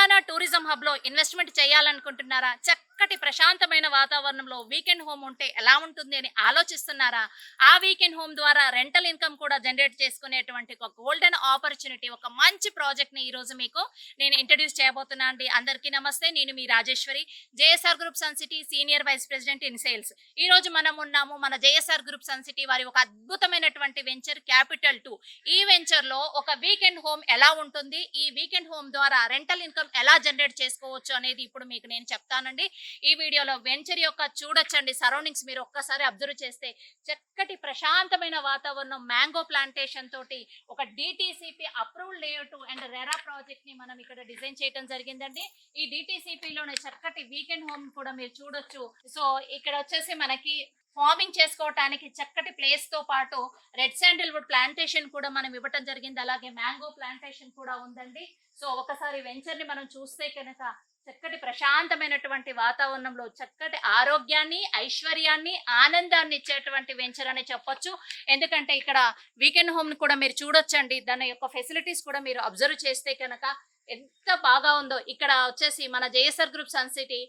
Telangana tourism hub లో investment చేయాలనుకుంటున్నారా? చక్కటి ప్రశాంతమైన వాతావరణంలో వీకెండ్ హోమ్ ఉంటే ఎలా ఉంటుంది అని ఆలోచిస్తున్నారా? ఆ వీకెండ్ హోమ్ ద్వారా రెంటల్ ఇన్కమ్ కూడా జనరేట్ చేసుకునేటువంటి ఒక గోల్డెన్ ఆపర్చునిటీ, ఒక మంచి ప్రాజెక్ట్ ని ఈ రోజు మీకు నేను ఇంట్రడ్యూస్ చేయబోతున్నా అండి. అందరికీ నమస్తే. నేను మీ Rajeshwari, JSR group sun City senior vice president in sales. ఈ రోజు మనం ఉన్నాము మన జేఎస్ఆర్ గ్రూప్ సన్ సిటీ వారి ఒక అద్భుతమైనటువంటి వెంచర్ క్యాపిటల్ 2. ఈ వెంచర్ లో ఒక వీకెండ్ హోమ్ ఎలా ఉంటుంది, ఈ వీకెండ్ హోమ్ ద్వారా రెంటల్ ఇన్కమ్ ఎలా జనరేట్ చేసుకోవచ్చు అనేది ఇప్పుడు మీకు నేను చెప్తానండి. ఈ వీడియోలో వెంచర్ యొక్క చూడొచ్చండి సరౌండింగ్స్ మీరు ఒక్కసారి అబ్జర్వ్ చేస్తే చక్కటి ప్రశాంతమైన వాతావరణం, మ్యాంగో ప్లాంటేషన్ తోటి ఒక DTCP approved layout and RERA project ని మనం ఇక్కడ డిజైన్ చేయడం జరిగిందండి. ఈ డిటిసిపి లోనే చక్కటి వీకెండ్ హోమ్ కూడా మీరు చూడొచ్చు. సో ఇక్కడ వచ్చేసి మనకి ఫార్మింగ్ చేసుకోవటానికి చక్కటి ప్లేస్ తో పాటు రెడ్ శాండిల్వుడ్ ప్లాంటేషన్ కూడా మనం ఇవ్వటం జరిగింది. అలాగే మ్యాంగో ప్లాంటేషన్ కూడా ఉందండి. సో ఒకసారి వెంచర్ ని మనం చూస్తే కనుక చక్కటి ప్రశాంతమైనటువంటి వాతావరణంలో చక్కటి ఆరోగ్యాన్ని, ఐశ్వర్యాన్ని, ఆనందాన్ని ఇచ్చేటువంటి వెంచర్ అని చెప్పొచ్చు. ఎందుకంటే ఇక్కడ వీకెండ్ హోమ్ ని కూడా మీరు చూడొచ్చండి. దాని యొక్క ఫెసిలిటీస్ కూడా మీరు అబ్జర్వ్ చేస్తే కనుక ఎంత బాగా ఉందో. ఇక్కడ వచ్చేసి మన JSR group sun city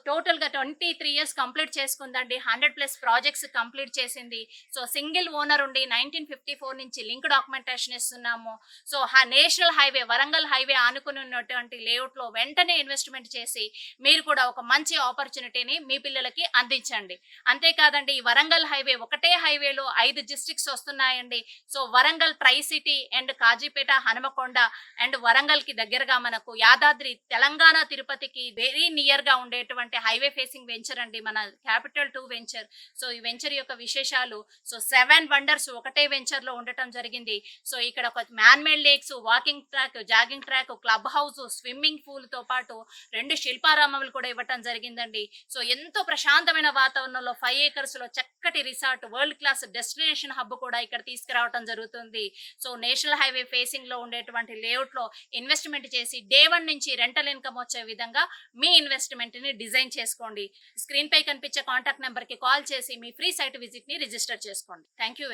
total గా 23 ఇయర్స్ కంప్లీట్ చేసుకుందండి. 100+ ప్రాజెక్ట్స్ కంప్లీట్ చేసింది. సో సింగిల్ ఓనర్ ఉండి 1954 నుంచి లింక్ డాక్యుమెంటేషన్ ఇస్తున్నాము. So national highway, Warangal highway ఆనుకుని ఉన్నటువంటి లేఅవుట్ లో వెంటనే ఇన్వెస్ట్మెంట్ చేసి మీరు కూడా ఒక మంచి ఆపర్చునిటీని మీ పిల్లలకి అందించండి. అంతేకాదండి, ఈ వరంగల్ హైవే ఒకటే హైవేలో 5 డిస్ట్రిక్ట్స్ వస్తున్నాయండి. So Warangal tri city and Kazipet, Hanamkonda and Warangal కి దగ్గరగా మనకు యాదాద్రి, తెలంగాణ తిరుపతికి వెరీ నియర్ గా ఉండే హైవే ఫేసింగ్ వెంచర్ అండి మన క్యాపిటల్ 2 వెంచర్. సో ఈ వెంచర్ యొక్క విశేషాలు, సో 7 వండర్స్ ఒకటే వెంచర్ లో ఉండటం జరిగింది. సో ఇక్కడ ఒక man made lakes, walking track, jogging track, club house, swimming pool తో పాటు 2 శిల్పారామములు కూడా ఇవ్వటం జరిగిందండి. సో ఎంతో ప్రశాంతమైన వాతావరణంలో 5 acres లో చక్కటి resort, world class destination hub కూడా ఇక్కడ తీసుకురావటం జరుగుతుంది. సో నేషనల్ హైవే ఫేసింగ్ లో ఉండేటువంటి లేఅవుట్ లో ఇన్వెస్ట్మెంట్ చేసి డే 1 నుంచి రెంటల్ ఇన్కమ్ వచ్చే విధంగా మీ ఇన్వెస్ట్మెంట్ ని డిజైన్ చేసుకోండి. స్క్రీన్ పై కనిపించే కాంటాక్ట్ నెంబర్ కి కాల్ చేసి మీ ఫ్రీ సైట్ విజిట్ ని రిజిస్టర్ చేసుకోండి. Thank you.